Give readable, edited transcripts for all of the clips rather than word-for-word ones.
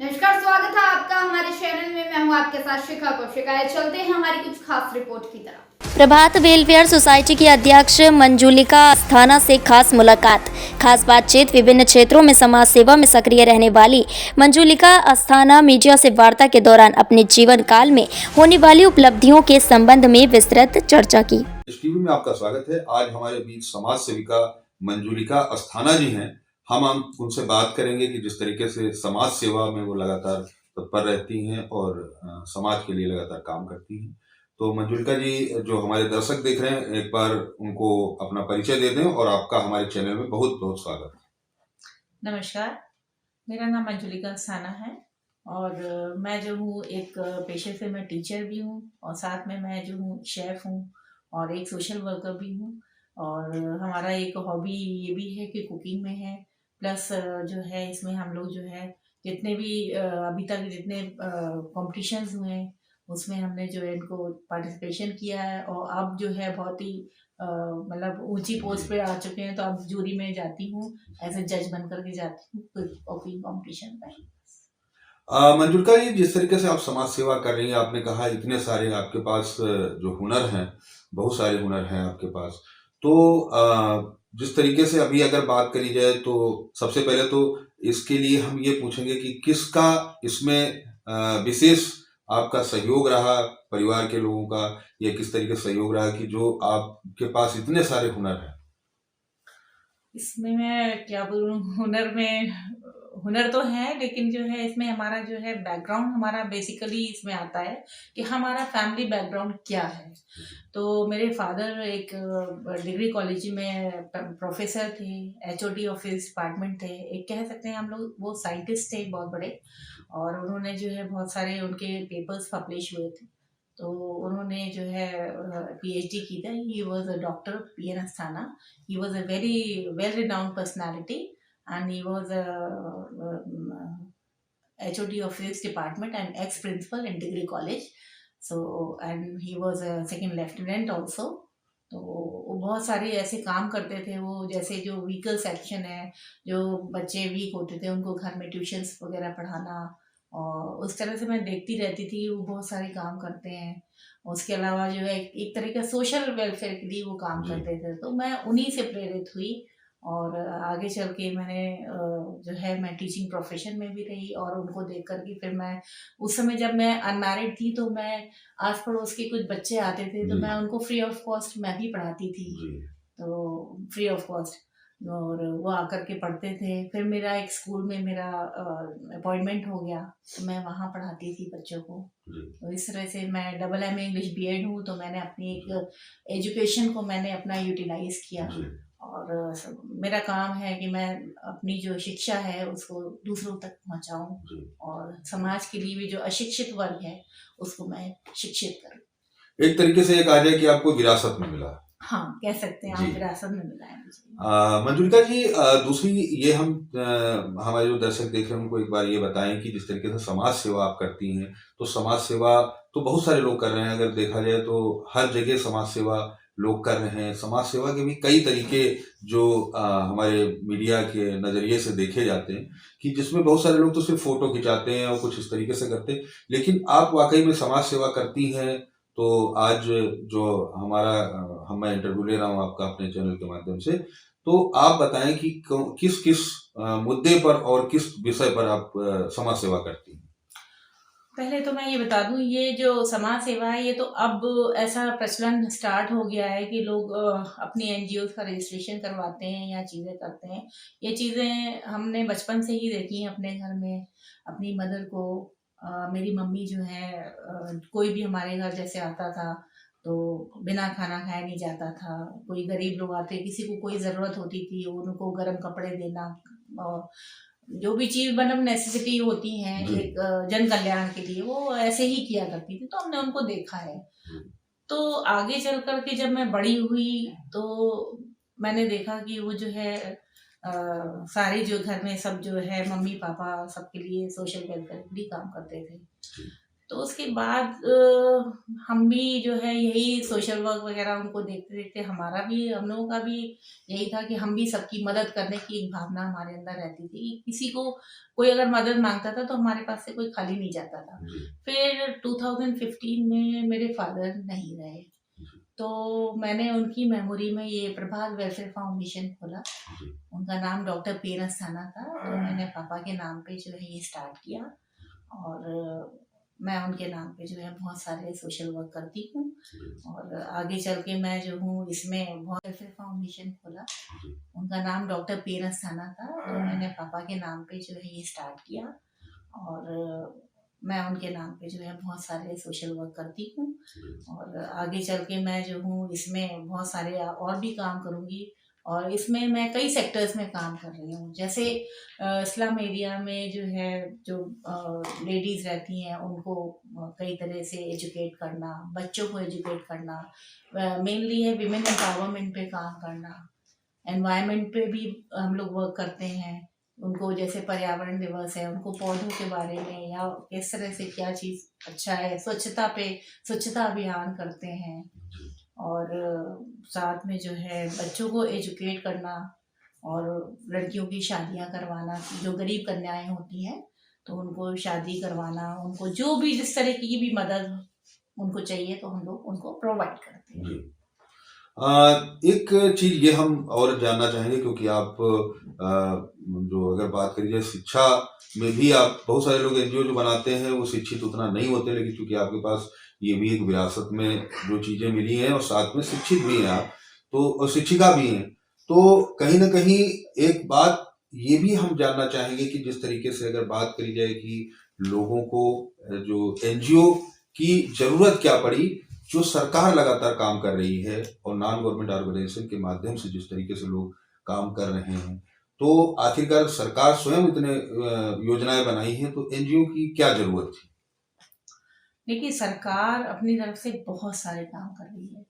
नमस्कार, स्वागत है आपका हमारे चैनल में। मैं हूं आपके साथ शिखा कौशिका। चलते हैं हमारी कुछ खास रिपोर्ट की तरफ। प्रभात वेलफेयर सोसाइटी की अध्यक्ष मंजुलिका अस्थाना से खास मुलाकात, खास बातचीत। विभिन्न क्षेत्रों में समाज सेवा में सक्रिय रहने वाली मंजुलिका अस्थाना मीडिया से वार्ता के दौरान अपने जीवन काल में होने वाली उपलब्धियों के संबंध में विस्तृत चर्चा की। इस टीवी में आपका स्वागत है। आज हमारे बीच समाज सेविका मंजुलिका अस्थाना जी हैं। हम उनसे बात करेंगे कि जिस तरीके से समाज सेवा में वो लगातार तत्पर रहती हैं और समाज के लिए लगातार काम करती हैं। तो मंजुलिका जी, जो हमारे दर्शक देख रहे हैं, एक बार उनको अपना परिचय दे दें और आपका हमारे चैनल में बहुत बहुत स्वागत है। नमस्कार, मेरा नाम मंजुलिका अस्थाना है और मैं जो हूँ एक पेशे से मैं टीचर भी हूँ और साथ में मैं जो हूँ शेफ़ हूँ और एक सोशल वर्कर भी हूँ। और हमारा एक हॉबी ये भी है कि कुकिंग में है, प्लस जो है इसमें हम लोग जो है जितने भी अभी तक जितने कॉम्पिटिशन्स हुए हैं उसमें हमने जो है इनको पार्टिसिपेशन किया है और अब जो है बहुत ही मतलब ऊंची पोस्ट पे आ चुके हैं। तो अब जूरी में जाती हूँ, एज ए जज बन करके जाती हूँ कुकिंग कॉम्पिटिशन में। मंजुलिका जी, जिस तरीके से आप समाज सेवा कर रही हैं, आपने कहा इतने सारे आपके पास जो हुनर हैं, बहुत सारे हुनर हैं आपके पास। तो जिस तरीके से अभी अगर बात करी जाए तो सबसे पहले तो इसके लिए हम ये पूछेंगे कि किसका इसमें विशेष आपका सहयोग रहा, परिवार के लोगों का, या किस तरीके से सहयोग रहा कि जो आपके पास इतने सारे हुनर हैं? इसमें मैं क्या बोलूँ, हुनर तो है, लेकिन जो है इसमें हमारा जो है बैकग्राउंड हमारा बेसिकली इसमें आता है कि हमारा फैमिली बैकग्राउंड क्या है। तो मेरे फादर एक डिग्री कॉलेज में प्रोफेसर थे, एचओडी ऑफिस डिपार्टमेंट थे, एक कह सकते हैं हम लोग वो साइंटिस्ट थे बहुत बड़े। और उन्होंने जो है बहुत सारे उनके पेपर्स पब्लिश हुए थे। तो उन्होंने जो है पीएचडी की थी। He was a doctor PN Asthana. He was a very well renowned personality and he was a HOD of physics department and ex-principal in degree college. So and he was a second lieutenant also. तो वो बहुत सारे ऐसे काम करते थे वो, जैसे जो व्हीकल सेक्शन है, जो बच्चे वीक होते थे उनको घर में ट्यूशन्स वगैरह पढ़ाना, और उस तरह से मैं देखती रहती थी। वो बहुत सारे काम करते हैं। उसके अलावा जो है एक तरह का सोशल वेलफेयर के लिए वो काम करते थे। तो मैं उन्हीं से प्रेरित हुई और आगे चल के मैंने जो है मैं टीचिंग प्रोफेशन में भी रही। और उनको देख कर के फिर मैं उस समय जब मैं अनमैरिड थी तो मैं आस पड़ोस के कुछ बच्चे आते थे तो मैं उनको फ्री ऑफ कॉस्ट मैं भी पढ़ाती थी। तो फ्री ऑफ कॉस्ट, और वो आकर के पढ़ते थे। फिर मेरा एक स्कूल में मेरा अपॉइंटमेंट हो गया तो मैं वहाँ पढ़ाती थी बच्चों को। तो इस तरह से मैं डबल एम इंग्लिश बीएड हूँ, तो मैंने अपनी एक एजुकेशन को मैंने अपना यूटिलाइज किया। और मेरा काम है कि मैं अपनी जो शिक्षा है उसको दूसरों तक पहुंचाऊं और समाज के लिए भी जो अशिक्षित वर्ग है उसको मैं शिक्षित करूं। एक तरीके से एक आ जाए कि आपको विरासत में मिला। हाँ, कह सकते हैं आप, विरासत में मिला है मुझे। मंजुलिका जी, दूसरी ये हम हमारे जो दर्शक देख रहे हैं उनको एक बार ये बताएं कि जिस तरीके से समाज सेवा आप करती हैं, तो समाज सेवा तो बहुत सारे लोग कर रहे हैं। अगर देखा जाए तो हर जगह समाज सेवा लोग कर रहे हैं। समाज सेवा के भी कई तरीके जो हमारे मीडिया के नज़रिए से देखे जाते हैं, कि जिसमें बहुत सारे लोग तो सिर्फ फोटो खिंचाते हैं और कुछ इस तरीके से करते हैं, लेकिन आप वाकई में समाज सेवा करती हैं। तो आज जो हमारा मैं इंटरव्यू ले रहा हूँ आपका अपने चैनल के माध्यम से, तो आप बताएं कि किस किस मुद्दे पर और किस विषय पर आप समाज सेवा करती हैं। पहले तो मैं ये बता दूं, ये जो समाज सेवा है ये तो अब ऐसा प्रचलन स्टार्ट हो गया है कि लोग अपनी एनजीओ का रजिस्ट्रेशन करवाते हैं या चीज़ें करते हैं। ये चीज़ें हमने बचपन से ही देखी हैं अपने घर में, अपनी मदर को। मेरी मम्मी जो है कोई भी हमारे घर जैसे आता था तो बिना खाना खाए नहीं जाता था। कोई गरीब लोग आते, किसी को कोई ज़रूरत होती थी, उनको गर्म कपड़े देना, जो भी चीज़ मतलब नेसेसिटी होती हैं एक जन कल्याण के लिए, वो ऐसे ही किया करती थी। तो हमने उनको देखा है। तो आगे चल कर के जब मैं बड़ी हुई तो मैंने देखा कि वो जो है सारे जो घर में सब जो है मम्मी पापा सबके लिए सोशल वेलफेयर के लिए काम करते थे। तो उसके बाद हम भी जो है यही सोशल वर्क वगैरह उनको देखते देखते हमारा भी, हम लोगों का भी यही था कि हम भी सबकी मदद करने की एक भावना हमारे अंदर रहती थी। किसी को कोई अगर मदद मांगता था तो हमारे पास से कोई खाली नहीं जाता था। फिर 2015 में मेरे फादर नहीं रहे, तो मैंने उनकी मेमोरी में ये प्रभात वेलफेयर फाउंडेशन खोला। उनका नाम डॉक्टर पीर अस्थाना था, तो मैंने पापा के नाम पे जो है ये स्टार्ट किया और मैं उनके नाम पे जो है बहुत सारे सोशल वर्क करती हूँ और आगे चल के मैं जो हूँ इसमें बहुत वेलफेयर फाउंडेशन खोला। उनका नाम डॉक्टर पीर अस्थाना था, तो मैंने पापा के नाम पे जो है ये स्टार्ट किया और मैं उनके नाम पे जो है बहुत सारे सोशल वर्क करती हूँ और आगे चल के मैं जो हूँ इसमें बहुत सारे और भी काम करूँगी और इसमें मैं कई सेक्टर्स में काम कर रही हूँ। जैसे स्लम एरिया में जो है जो लेडीज़ रहती हैं उनको कई तरह से एजुकेट करना, बच्चों को एजुकेट करना, मेनली है विमेन एम्पावरमेंट पे काम करना, एनवायरनमेंट पे भी हम लोग वर्क करते हैं। उनको जैसे पर्यावरण दिवस है, उनको पौधों के बारे में या किस तरह से क्या चीज़ अच्छा है, स्वच्छता अभियान करते हैं और साथ में जो है बच्चों को एजुकेट करना और लड़कियों की शादियां करवाना, जो गरीब कन्याएं होती हैं तो उनको शादी करवाना, उनको जो भी जिस तरह की भी मदद उनको चाहिए तो हम लोग उनको प्रोवाइड करते हैं। एक चीज ये हम और जानना चाहेंगे, क्योंकि आप जो अगर बात करी जाए शिक्षा में भी, आप बहुत सारे लोग एनजीओ जो बनाते हैं वो शिक्षित उतना नहीं होते, लेकिन चूंकि आपके पास ये भी एक विरासत में जो चीजें मिली हैं और साथ में शिक्षित भी हैं आप, तो और शिक्षिका भी हैं, तो कहीं ना कहीं एक बात ये भी हम जानना चाहेंगे कि जिस तरीके से अगर बात करी जाए कि लोगों को जो एनजीओ की जरूरत क्या पड़ी, जो सरकार लगातार काम कर रही है और नॉन गवर्नमेंट ऑर्गेनाइजेशन के माध्यम से जिस तरीके से लोग काम कर रहे हैं, तो आखिरकार सरकार स्वयं इतने योजनाएं बनाई हैं, तो एनजीओ की क्या जरूरत थी? देखिए, सरकार अपनी तरफ से बहुत सारे काम कर रही है।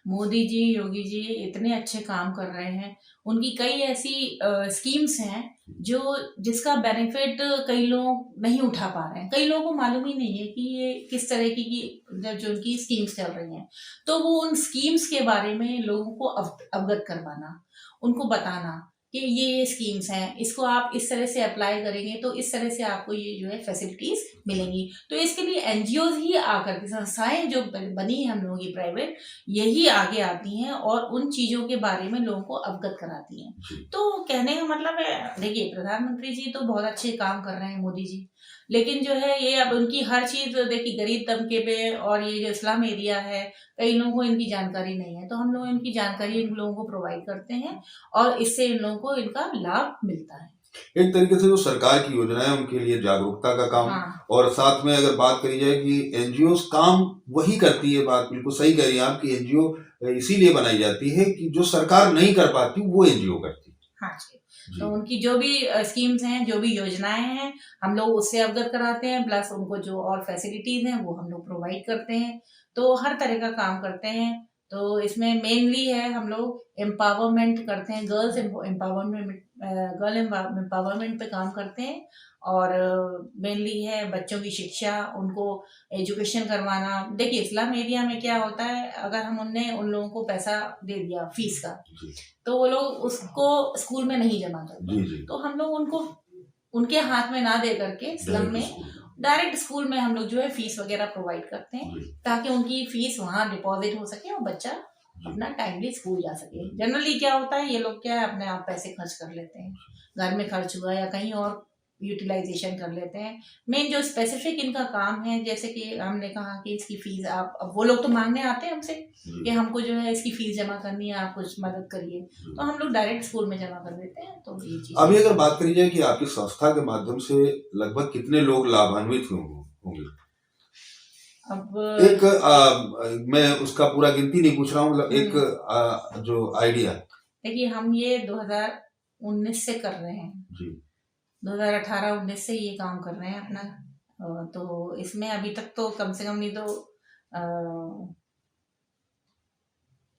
मोदी जी, योगी जी इतने अच्छे काम कर रहे हैं। उनकी कई ऐसी स्कीम्स हैं जो जिसका बेनिफिट कई लोग नहीं उठा पा रहे हैं। कई लोगों को मालूम ही नहीं है कि ये किस तरह की जो उनकी स्कीम्स चल रही हैं। तो वो उन स्कीम्स के बारे में लोगों को अवगत करवाना, उनको बताना कि ये स्कीम्स हैं, इसको आप इस तरह से अप्लाई करेंगे तो इस तरह से आपको ये जो है फैसिलिटीज मिलेंगी। तो इसके लिए एनजीओज ही आकर के, संस्थाएं जो बनी है हम लोगों की प्राइवेट, यही आगे आती हैं और उन चीज़ों के बारे में लोगों को अवगत कराती हैं। तो कहने का मतलब है, देखिए प्रधानमंत्री जी तो बहुत अच्छे काम कर रहे हैं, मोदी जी, लेकिन जो है ये अब उनकी हर चीज़ देखिए गरीब तबके पे और ये जो स्लम एरिया है, कई लोगों को इनकी जानकारी नहीं है, तो हम लोग इनकी जानकारी इन लोगों को प्रोवाइड करते हैं और इससे इन लोगों को इनका लाभ मिलता है। एक तरीके से जो सरकार की योजना है उनके लिए जागरूकता का काम, हाँ। और साथ में अगर बात करी जाए कि एनजीओ काम वही करती है, बात बिल्कुल सही कह रही हैं आप कि एनजीओ इसीलिए बनाई जाती है कि जो सरकार नहीं कर पाती वो एनजीओ करती है। हाँ जी। तो उनकी जो भी स्कीम्स हैं, जो भी योजनाएं हैं, हम लोग उससे अवगत कराते हैं, प्लस उनको जो और फैसिलिटीज हैं वो हम लोग प्रोवाइड करते हैं। तो हर तरह का काम करते हैं। तो इसमें मेनली है हम लोग एम्पावरमेंट करते हैं, गर्ल एम्पावरमेंट पे काम करते हैं और मेनली है बच्चों की शिक्षा, उनको एजुकेशन करवाना। देखिए स्लम एरिया में क्या होता है, अगर हम उन लोगों को पैसा दे दिया फीस का, तो वो लोग उसको स्कूल में नहीं जमा करते, तो हम लोग उनको उनके हाथ में ना दे करके स्लम में डायरेक्ट स्कूल में हम लोग जो है फीस वगैरह प्रोवाइड करते हैं, ताकि उनकी फीस वहाँ डिपॉजिट हो सके और बच्चा अपना टाइमली स्कूल जा सके। जनरली क्या होता है, ये लोग क्या है अपने आप पैसे खर्च कर लेते हैं, घर में खर्च हुआ या कहीं और यूटिलाइजेशन कर लेते हैं। मेन जो स्पेसिफिक इनका काम है, जैसे कि हमने कहा कि इसकी फीस आप, अब वो लोग तो मांगने आते हैं हमसे कि हमको जो है इसकी फीस जमा करनी है, आप कुछ मदद करिए, तो हम लोग डायरेक्ट स्कूल में जमा कर देते हैं। तो ये चीज अभी अगर बात करी जाए कि आपकी संस्था के माध्यम से लगभग कितने लोग लाभान्वित होंगे? अब एक मैं उसका पूरा गिनती नहीं पूछ रहा हूँ, मतलब एक जो आइडिया। देखिए हम ये 2019 से कर रहे हैं जी, 2018-19 से ये काम कर रहे हैं अपना। तो इसमें अभी तक तो कम से कम नहीं तो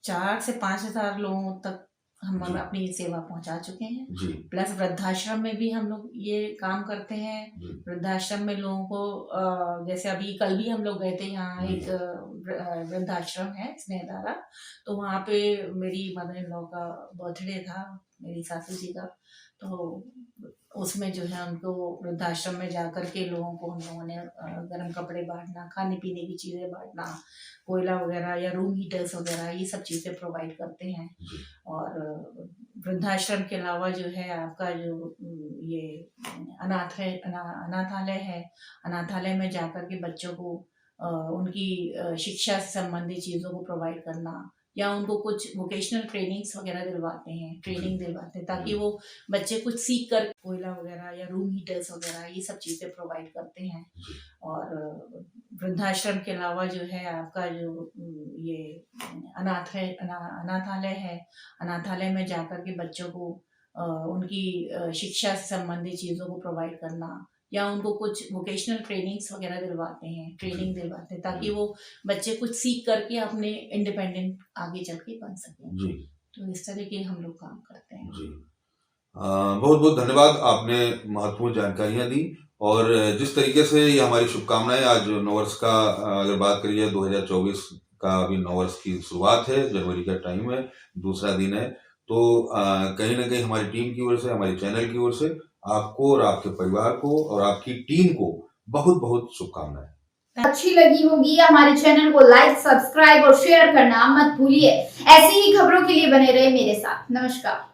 4 से 5 हज़ार लोगों तक हम जी। अपनी सेवा पहुंचा चुके हैं। जी प्लस वृद्धाश्रम में भी हम लोग ये काम करते हैं। जी वृद्धाश्रम में लोगों को जैसे अभी कल भी हम लोग गए थे, यहाँ जी एक वृद्धाश्रम है स्नेहधारा, तो वहाँ पे मेरी मदर इन लॉ का बर्थडे था, मेरी सासू जी का, तो उसमें जो है उनको वृद्धाश्रम में जा कर के लोगों को हम लोगों ने गर्म कपड़े बांटना, खाने पीने की चीज़ें बांटना, कोयला वगैरह या रूम हीटर्स वगैरह ये सब चीज़ें प्रोवाइड करते हैं। जी और वृद्धाश्रम के अलावा जो है आपका जो ये अनाथालय है, अनाथालय में जाकर के बच्चों को उनकी शिक्षा से संबंधित चीज़ों को प्रोवाइड करना, या उनको कुछ वोकेशनल ट्रेनिंग्स वगैरह दिलवाते हैं, ट्रेनिंग दिलवाते हैं, ताकि वो बच्चे कुछ सीख कर कोयला वगैरह या रूम हीटर्स वगैरह ये सब चीज़ें प्रोवाइड करते हैं। और वृद्धाश्रम के अलावा जो है आपका जो ये अनाथालय है, अनाथालय में जाकर के बच्चों को उनकी शिक्षा से संबंधित चीज़ों को प्रोवाइड करना, या उनको कुछ वोकेशनल ट्रेनिंग्स वगैरह दिलवाते हैं, ट्रेनिंग दिलवाते हैं, ताकि वो बच्चे कुछ सीख करके अपने इंडिपेंडेंट आगे चल के बन सकें। जी तो इस तरह के हम लोग काम करते हैं। जी बहुत बहुत धन्यवाद, आपने महत्वपूर्ण जानकारियां दी। और जिस तरीके से ये हमारी शुभकामनाएं, आज नववर्ष का अगर बात करिए 2024 का अभी नववर्ष की शुरुआत है, जनवरी का टाइम है, दूसरा दिन है, तो कहीं ना कहीं हमारी टीम की ओर से, हमारे चैनल की ओर से आपको और आपके परिवार को और आपकी टीम को बहुत बहुत शुभकामनाएं। अच्छी लगी होगी हमारे चैनल को लाइक, सब्सक्राइब और शेयर करना मत भूलिए। ऐसी ही खबरों के लिए बने रहे मेरे साथ। नमस्कार।